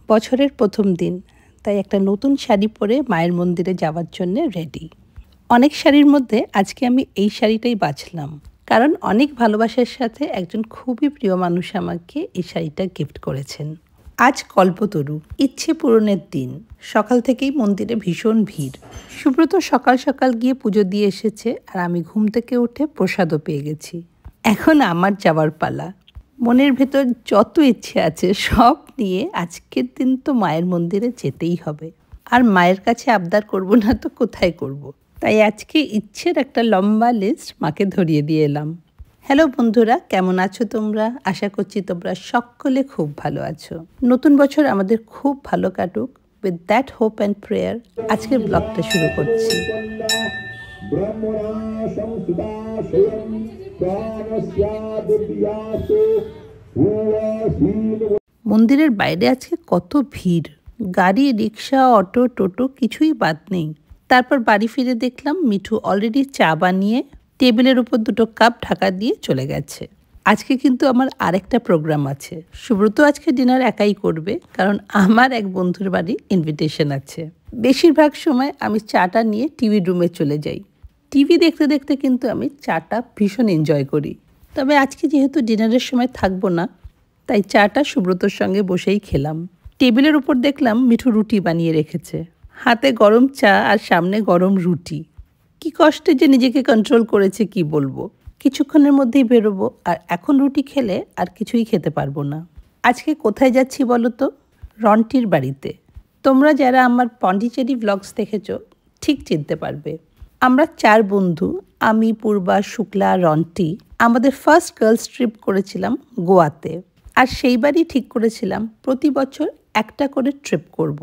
বছরের প্রথম দিন, তাই একটা নতুন শাড়ি পরে মায়ের মন্দিরে যাওয়ার জন্য রেডি। অনেক শাড়ির মধ্যে আজকে আমি এই শাড়িটাই বাছলাম, কারণ অনেক ভালোবাসার সাথে একজন খুবই প্রিয় মানুষ আমাকে এই শাড়িটা গিফট করেছেন। আজ কল্পতরু, ইচ্ছে পূরণের দিন। সকাল থেকেই মন্দিরে ভীষণ ভিড়। সুব্রত সকাল সকাল গিয়ে পুজো দিয়ে এসেছে, আর আমি ঘুম থেকে উঠে প্রসাদও পেয়ে গেছি। এখন আমার যাওয়ার পালা। মনের ভেতর যত ইচ্ছে আছে সব নিয়ে আজকের দিন তো মায়ের মন্দিরে যেতেই হবে। আর মায়ের কাছে আবদার করব না তো কোথায় করব। তাই আজকে ইচ্ছের একটা লম্বা লিস্ট মাকে ধরিয়ে দিয়ে এলাম। হ্যালো বন্ধুরা, কেমন আছো তোমরা? আশা করছি তোমরা সকলে খুব ভালো আছো। নতুন বছর আমাদের খুব ভালো কাটুক। With that hope and prayer আজকের ব্লগটা শুরু করছি। মন্দিরের বাইরে আজকে কত ভিড়, গাড়ি, রিক্সা, অটো, টোটো কিছুই বাদ নেই। তারপর বাড়ি ফিরে দেখলাম মিঠু অলরেডি চা বানিয়ে টেবিলের উপর 2 কাপ ঢাকা দিয়ে চলে গেছে। আজকে কিন্তু আমার আরেকটা প্রোগ্রাম আছে। সুব্রত আজকে ডিনার একাই করবে, কারণ আমার এক বন্ধুর বাড়ি ইনভিটেশন আছে। বেশিরভাগ সময় আমি চাটা নিয়ে টিভি রুমে চলে যাই। টিভি দেখতে দেখতে কিন্তু আমি চাটা ভীষণ এনজয় করি। তবে আজকে যেহেতু ডিনারের সময় থাকবো না, তাই চাটা সুব্রতর সঙ্গে বসেই খেলাম। টেবিলের উপর দেখলাম মিঠু রুটি বানিয়ে রেখেছে। হাতে গরম চা আর সামনে গরম রুটি। কি কষ্টে যে নিজেকে কন্ট্রোল করেছে কি বলবো। কিছুক্ষণের মধ্যেই বেরোবো, আর এখন রুটি খেলে আর কিছুই খেতে পারবো না। আজকে কোথায় যাচ্ছি বলো তো? রন্টির বাড়িতে। তোমরা যারা আমার পন্ডিচেরি ব্লগস দেখেছো ঠিক চিনতে পারবে। আমরা 4 বন্ধু, আমি, পূর্বা, শুক্লা, রন্টি, আমাদের ফার্স্ট গার্লস ট্রিপ করেছিলাম গোয়াতে। আর সেইবারই ঠিক করেছিলাম প্রতি বছর একটা করে ট্রিপ করব।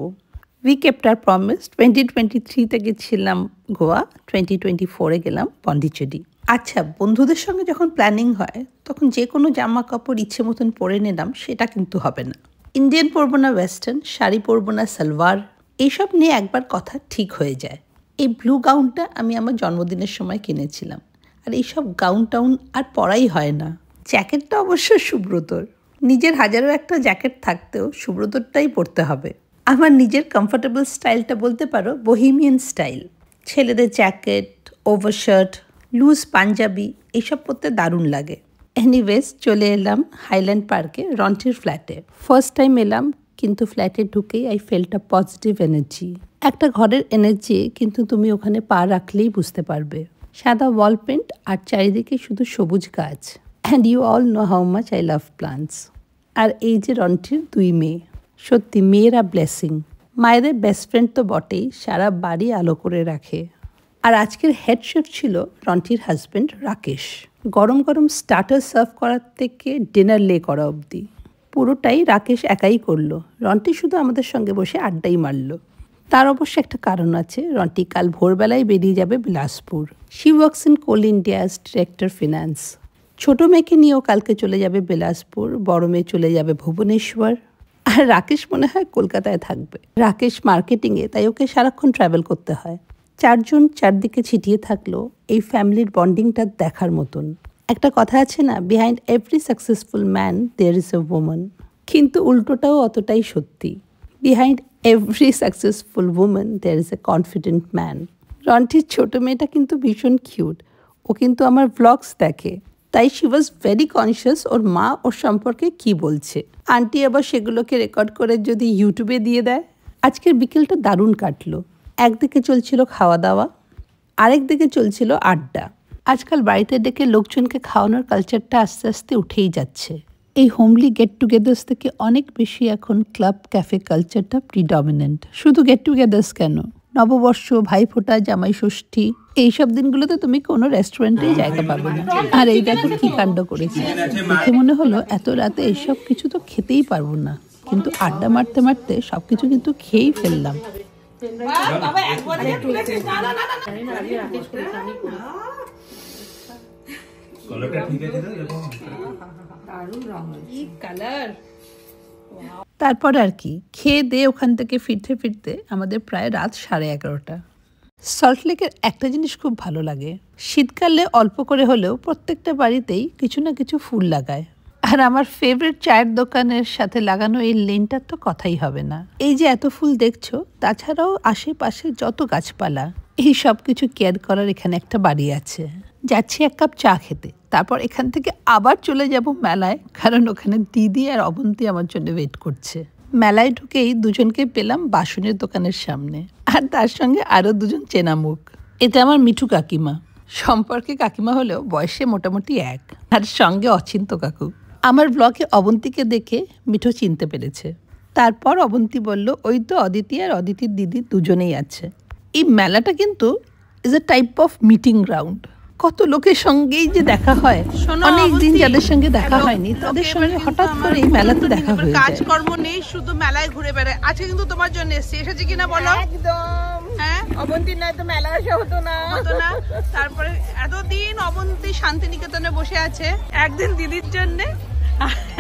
We kept our promise. 2023-তে গেছিলাম গোয়া, 2024-এ গেলাম পন্ডিচেরি। আচ্ছা, বন্ধুদের সঙ্গে যখন প্ল্যানিং হয় তখন যে কোনো জামা কাপড় ইচ্ছে মতন পরে নিলাম সেটা কিন্তু হবে না। ইন্ডিয়ান পরবো না ওয়েস্টার্ন, শাড়ি পরবো না সালোয়ার, এইসব নিয়ে একবার কথা ঠিক হয়ে যায়। এই ব্লু গাউনটা আমি আমার জন্মদিনের সময় কিনেছিলাম, আর এইসব গাউন টাউন আর পরাই হয় না। জ্যাকেটটা অবশ্য সুব্রতর। নিজের হাজারো একটা জ্যাকেট থাকতেও সুব্রতরটাই পরতে হবে। আমার নিজের কমফোর্টেবল স্টাইলটা বলতে পারো বোহেমিয়ান স্টাইল। ছেলেদের জ্যাকেট, ওভারশার্ট, লুজ পাঞ্জাবি এইসব পরতে দারুণ লাগে। এনিওয়েজ, চলে এলাম হাইল্যান্ড পার্কে, রন্টির ফ্ল্যাটে। ফার্স্ট টাইম এলাম, কিন্তু ফ্ল্যাটে ঢুকেই I felt a positive energy. একটা ঘরের এনার্জি কিন্তু তুমি ওখানে পা রাখলেই বুঝতে পারবে। সাদা ওয়াল পেন্ট আর চারিদিকে শুধু সবুজ গাছ। And you all know how much I love plants. আর এই যে রন্টির 2 মেয়ে, সত্যি মেয়েরা ব্লেসিং। মায়েদের বেস্ট ফ্রেন্ড তো বটেই, সারা বাড়ি আলো করে রাখে। আর আজকের হেড শেফ ছিল রন্টির হাজব্যান্ড রাকেশ। গরম গরম স্টার্টার সার্ভ করার থেকে ডিনার লে করা অবধি পুরোটাই রাকেশ একাই করলো। রন্টি শুধু আমাদের সঙ্গে বসে আড্ডাই মারলো। তার অবশ্য একটা কারণ আছে। রন্টি কাল ভোরবেলায় বেরিয়ে যাবে Bilaspur. She works in Coal India as director finance. ছোট মেয়েকে নিয়েও কালকে চলে যাবে বিলাসপুর, বড় মেয়ে চলে যাবে ভুবনেশ্বর, আর রাকেশ মনে হয় কলকাতায় থাকবে। রাকেশ মার্কেটিংয়ে, তাই ওকে সারাক্ষণ ট্রাভেল করতে হয়। 4 জন চারদিকে ছিটিয়ে থাকলেও এই ফ্যামিলির বন্ডিংটা দেখার মতন। একটা কথা আছে না, behind every successful man there is a woman. কিন্তু উল্টোটাও অতটাই সত্যি। Behind every successful woman there is a confident man. রন্টির ছোট মেয়েটা কিন্তু ভীষণ কিউট। ও কিন্তু আমার ব্লগস দেখে, তাই শি ওয়াজ ভেরি কনসিয়াস ওর মা ওর সম্পর্কে কি বলছে। আন্টি আবার সেগুলোকে রেকর্ড করে যদি ইউটিউবে দিয়ে দেয়। আজকের বিকেলটা দারুণ কাটলো। একদিকে চলছিল খাওয়া দাওয়া, আরেক দিকে চলছিল আড্ডা। আজকাল বাড়িতে ডেকে লোকজনকে খাওয়ানোর কালচারটা আস্তে আস্তে উঠেই যাচ্ছে। এই হোমলি গেট টুগেদার্স থেকে অনেক বেশি এখন ক্লাব ক্যাফে কালচারটা প্রিডমিনেন্ট। শুধু গেট টুগেদার্স কেন, নববর্ষ, ভাইফোঁটা, জামাই ষষ্ঠী, এইসব দিনগুলোতে তুমি কোনো রেস্টুরেন্টেই জায়গা পাবে না। আর এই দেখো কি কাণ্ড করেছে। দেখে মনে হলো এত রাতে এইসব কিছু তো খেতেই পারবো না, কিন্তু আড্ডা মারতে মারতে সবকিছু কিন্তু খেয়েই ফেললাম। তারপর আর কি, খেয়ে দিয়ে ওখান থেকে ফিরতে ফিরতে আমাদের প্রায় রাত 11:30। সল্টলেকের একটা জিনিস খুব ভালো লাগে, শীতকালে অল্প করে হলেও প্রত্যেকটা বাড়িতেই কিছু না কিছু ফুল লাগায়। আর আমার ফেভারিট চায়ের দোকানের সাথে লাগানো এই লেনটার তো কথাই হবে না। এই যে এত ফুল দেখছো, তাছাড়াও আশেপাশে যত গাছপালা, এই সব কিছু কেয়ার করার এখানে একটা বাড়ি আছে। যাচ্ছি এক কাপ চা খেতে, তারপর এখান থেকে আবার চলে যাব মেলায়, কারণ ওখানে দিদি আর অবন্তী আমার জন্য ওয়েট করছে। মেলায় ঢুকেই দুজনকে পেলাম বাসনের দোকানের সামনে, আর তার সঙ্গে আরও দুজন চেনা মুখ। এটা আমার মিঠু কাকিমা, সম্পর্কে কাকিমা হলেও বয়সে মোটামুটি এক, আর সঙ্গে অচিন্ত কাকু। আমার ব্লগে অবন্তীকে দেখে মিঠু চিনতে পেরেছে। তারপর অবন্তী বলল, ওই তো অদিতি আর অদিতির দিদি দুজনেই আছে। এই মেলাটা কিন্তু is a type of meeting ground. কত লোকের সঙ্গেই যে দেখা হয়, অনেক দিন যাদের সঙ্গে দেখা হয়নি তাদের সঙ্গে হঠাৎ করে এই মেলাতে দেখা হয়ে যায়। কাজকর্ম নেই, শুধু মেলায় ঘুরে বেড়ায়। আজকে কিন্তু তোমার জন্য এসেছে কিনা বলো? একদম। হ্যাঁ, অবন্তীর নয় তো মেলা আসা হতো না। তারপরে এতদিন অবন্তী শান্তিনিকেতনে বসে আছে, একদিন দিদির জন্য,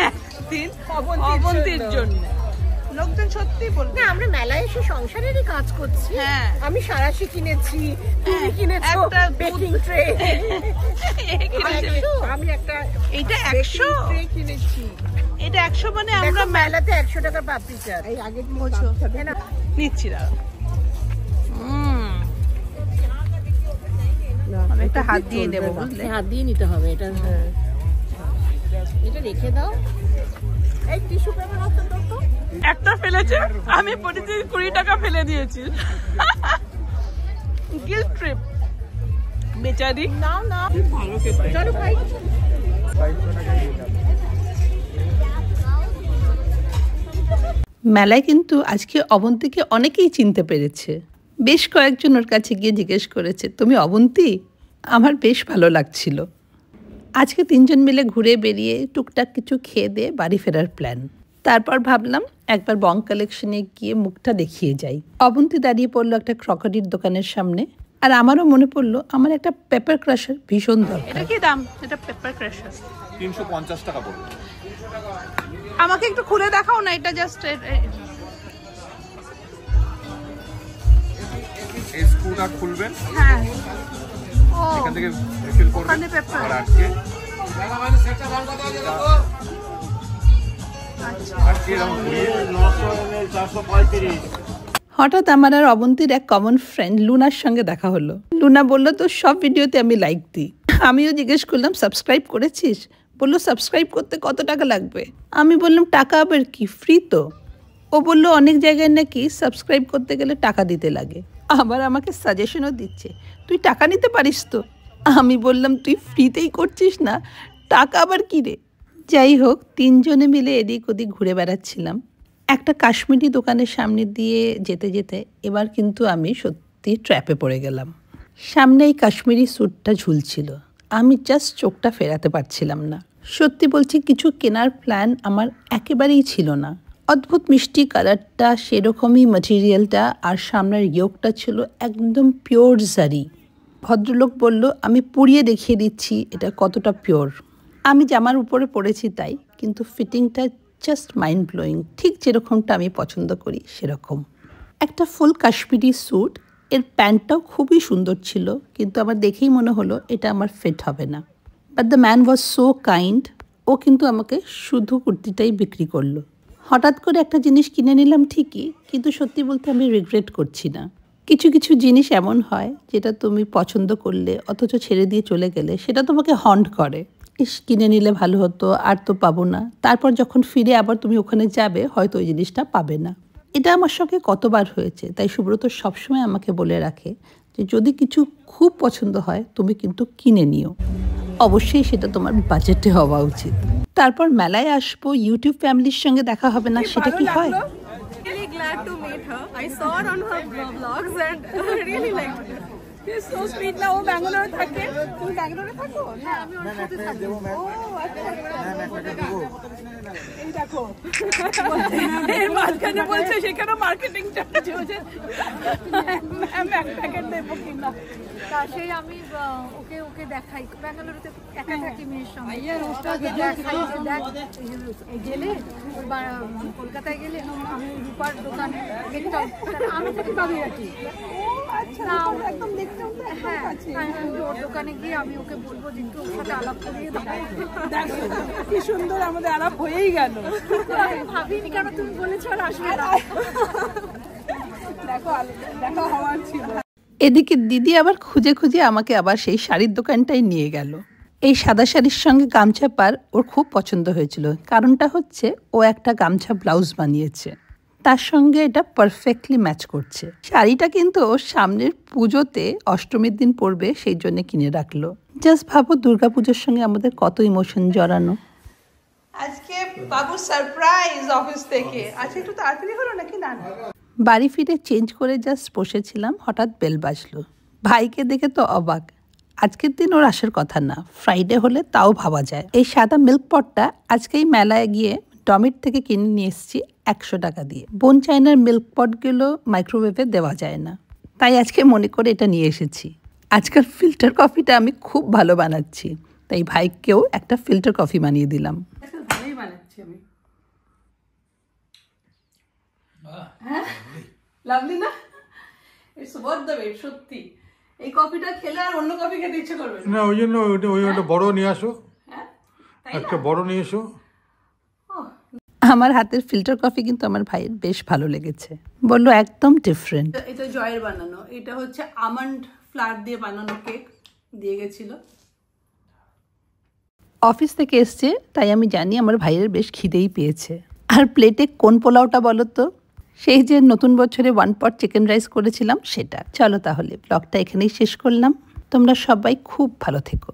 একদিন অবন্তীর জন্য। লোকজন সত্যি বলবে না, আমরা মেলায় এসে সংসারেরই কাজ করছি। হ্যাঁ, আমি সারাশি কিনেছি, তুমি কিনেছো একটা বেকিং ট্রে। আমি একটা এইটা 100 কিনেছি। এটা 100 মানে আমরা মেলাতে 100 টাকা পাপড়ি চাট। এই আগে বুঝো না নিচ্ছি না। একটা হাত দিয়ে নেবো, বুঝলে? হাত দিয়ে নিতে হবে এটা। এটা রেখে দাও। এই টিস্যু পেপার আছে তো? একটা ফেলেছে, আমি প্রতিদিন 20 টাকা ফেলে দিয়েছি। গিল্ট ট্রিপ বেচারি। না না, ভালো খেতে। চলো ভাই। মেলায় কিন্তু আজকে অবন্তীকে অনেকেই চিনতে পেরেছে। বেশ কয়েকজন ওর কাছে গিয়ে জিজ্ঞেস করেছে, তুমি অবন্তী? আমার বেশ ভালো লাগছিল। আজকে 3 জন মিলে ঘুরে বেরিয়ে টুকটাক কিছু খেয়ে দিয়ে বাড়ি ফেরার প্ল্যান। তারপর ভাবলাম একবার বং কালেকশনে গিয়ে মুখটা দেখিয়ে যাই। অবন্তী দাঁড়িয়ে পড়লো একটা ক্রকারির দোকানের সামনে, আর আমারও মনে পড়লো আমার একটা পেপার ক্রাশার ভীষণ দরকার। এটা কি দাম? এটা পেপার ক্রাশার 350 টাকা পড়বে। আমাকে একটু খুলে দেখাও না, এটা জাস্ট এই স্ক্রুটা খুলবেন, হ্যাঁ, ও এখান থেকে রিফিল করবেন ওখানে পেপার আর আটকে এরকম ঘুরিয়ে 900 ml 435। হঠাৎ আমার আর অবন্তীর এক কমন ফ্রেন্ড লুনার সঙ্গে দেখা হলো। লুনা বলল, তো সব ভিডিওতে আমি লাইক দিই। আমিও জিজ্ঞেস করলাম, সাবস্ক্রাইব করেছিস? বললো, সাবস্ক্রাইব করতে কত টাকা লাগবে? আমি বললাম, টাকা আবার কি, ফ্রি তো? ও বললো, অনেক জায়গায় নাকি সাবস্ক্রাইব করতে গেলে টাকা দিতে লাগে। আবার আমাকে সাজেশনও দিচ্ছে, তুই টাকা নিতে পারিস তো। আমি বললাম, তুই ফ্রিতেই করছিস না, টাকা আবার কি রে? যাই হোক, 3 জনে মিলে এদিক ওদিক ঘুরে বেড়াচ্ছিলাম। একটা কাশ্মীরি দোকানের সামনে দিয়ে যেতে যেতে এবার কিন্তু আমি সত্যি ট্র্যাপে পড়ে গেলাম। সামনে এই কাশ্মীরি স্যুটটা ঝুলছিল, আমি জাস্ট চোখটা ফেরাতে পারছিলাম না। সত্যি বলছি, কিছু কেনার প্ল্যান আমার একেবারেই ছিল না। অদ্ভুত মিষ্টি কালারটা, সেরকমই ম্যাটেরিয়ালটা, আর সামনের ইয়োগটা ছিল একদম পিওর জারি। ভদ্রলোক বলল, আমি পুড়িয়ে দেখিয়ে দিচ্ছি এটা কতটা পিওর। আমি জামার উপরে পরেছি তাই, কিন্তু ফিটিংটা জাস্ট মাইন্ড ব্লোয়িং, ঠিক যেরকমটা আমি পছন্দ করি সেরকম। একটা ফুল কাশ্মীরি স্যুট, এর প্যান্টটাও খুবই সুন্দর ছিল, কিন্তু আমার দেখেই মনে হলো এটা আমার ফিট হবে না। But the man was so kind, ও কিন্তু আমাকে শুধু কুর্তিটাই বিক্রি করলো। হঠাৎ করে একটা জিনিস কিনে নিলাম ঠিকই, কিন্তু সত্যি বলতে আমি রিগ্রেট করছি না। কিছু কিছু জিনিস এমন হয় যেটা তুমি পছন্দ করলে অথচ ছেড়ে দিয়ে চলে গেলে সেটা তোমাকে হন্ট করে। ইস, কিনে নিলে ভালো হতো, আর তো পাবো না। তারপর যখন ফিরে আবার তুমি ওখানে যাবে, হয়তো ওই জিনিসটা পাবে না। এটা আমার সঙ্গে কতবার হয়েছে। তাই সুব্রত সবসময় আমাকে বলে রাখে যে যদি কিছু খুব পছন্দ হয় তুমি কিন্তু কিনে নিও, অবশ্যই সেটা তোমার বাজেটে হওয়া উচিত। তারপর মেলায় আসবো, ইউটিউব ফ্যামিলির সঙ্গে দেখা হবে না, সেটা কি হয়? Really glad to meet her. I saw her on her vlogs and really liked her. She's so sweet. না, ও ব্যাঙ্গালোরে থাকে। তুমি ব্যাঙ্গালোরে থাকো? হ্যাঁ, আমি ওর সাথে থাকি। ও আচ্ছা, এই দেখো এর মাঝখানে বলছে সেখানে মার্কেটিং চলছে, ম্যাম এক প্যাকেট দেবো কিনা। তা সেই আমি ওকে দেখাই, ব্যাঙ্গালোরে একা থাকি মেয়ের সঙ্গে, দেখাই যে দেখ এই গেলে কলকাতায় গেলে আমি রূপার দোকানে দেখতাম, আমি থাকি বাবুরাটি। আচ্ছা, একদম দেখে হ্যাঁ আমি ওর দোকানে গিয়ে আমি ওকে বলবো যে একটু ওর সাথে আলাপ করিয়ে দেবো। দেখো কি সুন্দর আমাদের আলাপ হয়েই গেল। আমি ভাবিনি কেন তুমি বলেছো আর আসবে না। দেখো দেখা হওয়ার ছিল। এদিকে দিদি আবার খুঁজে খুঁজে আমাকে আবার সেই শাড়ির দোকানটাই নিয়ে গেল। এই সাদা শাড়ির সঙ্গে গামছা পার ওর খুব পছন্দ হয়েছিল। কারণটা হচ্ছে ও একটা গামছা ব্লাউজ বানিয়েছে, তার সঙ্গে এটা পারফেক্টলি ম্যাচ করছে। শাড়িটা কিন্তু ও সামনের পুজোতে অষ্টমীর দিন পরবে, সেই জন্য কিনে রাখলো। জাস্ট ভাবো দুর্গাপুজোর সঙ্গে আমাদের কত ইমোশন জড়ানো। আজকে বাবু সারপ্রাইজ অফিস থেকে। আজকে একটু তাড়াতাড়ি হলো নাকি? না বাড়ি ফিরে চেঞ্জ করে জাস্ট বসেছিলাম, হঠাৎ বেল বাজলো। ভাইকে দেখে তো অবাক। আজকের দিন ওর আসার কথা না, ফ্রাইডে হলে তাও ভাবা যায়। এই সাদা মিল্ক পটটা আজকেই মেলায় গিয়ে ডমিট থেকে কিনে নিয়ে এসেছি 100 টাকা দিয়ে। বোন চাইনার মিল্ক পটগুলো মাইক্রোওয়েভে দেওয়া যায় না, তাই আজকে মনে করে এটা নিয়ে এসেছি। আজকাল ফিল্টার কফিটা আমি খুব ভালো বানাচ্ছি, তাই ভাইকেও একটা ফিল্টার কফি বানিয়ে দিলাম। ভালোই বানাচ্ছি আমি। হ্যাঁ লাভলি না? It's worth the wait. সত্যি এই কফিটা খেলে আর অন্য কফি খেতে ইচ্ছে করবে না। না, ওই জন্য ওই একটা বড় নিয়ে আসো, একটা বড় নিয়ে এসো। আমার হাতের ফিল্টার কফি কিন্তু আমার ভাইয়ের বেশ ভালো লেগেছে, বললো একদম ডিফারেন্ট। এটা জয়ের বানানো, এটা হচ্ছে আমন্ড ফ্লাওয়ার দিয়ে বানানো কেক দিয়ে গেছিল। অফিস থেকে এসছে, তাই আমি জানি আমার ভাইয়ের বেশ খিদেই পেয়েছে। আর প্লেটে কোন পোলাওটা বলো তো? সেই যে নতুন বছরে 1 পট চিকেন রাইস করেছিলাম সেটা। চলো তাহলে ব্লগটা এখানেই শেষ করলাম। তোমরা সবাই খুব ভালো থেকো।